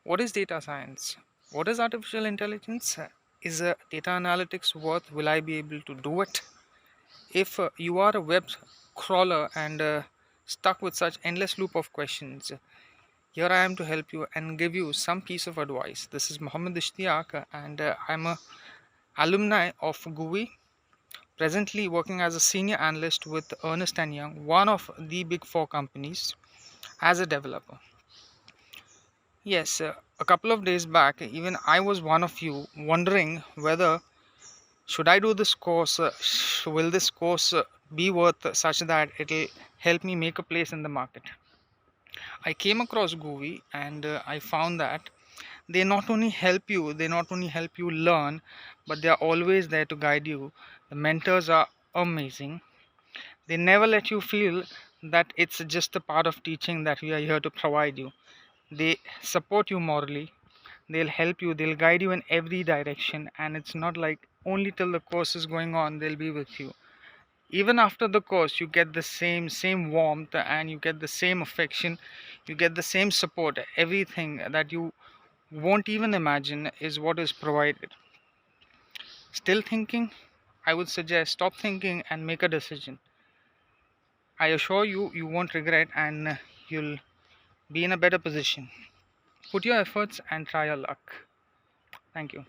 What is data science? What is artificial intelligence? Is data analytics worth? Will I be able to do it? If you are a web crawler and stuck with such endless loop of questions, here I am to help you and give you some piece of advice. This is Mohd Ishtiyaque, and I'm a alumni of GUVI, presently working as a senior analyst with Ernst & Young, one of the big four companies, as a developer. Yes, a couple of days back, even I was one of you wondering whether should I do this course, will this course be worth such that it'll help me make a place in the market. I came across GUVI and I found that they not only help you learn, but they are always there to guide you. The mentors are amazing. They never let you feel that it's just a part of teaching that we are here to provide you. They support you morally, they'll help you, they'll guide you in every direction, and it's not like only till the course is going on they'll be with you. Even after the course you get the same warmth, and you get the same affection, you get the same support. Everything that you won't even imagine is what is provided. Still thinking? I would suggest stop thinking and make a decision. I assure you, you won't regret, and you'll be in a better position. Put your efforts and try your luck. Thank you.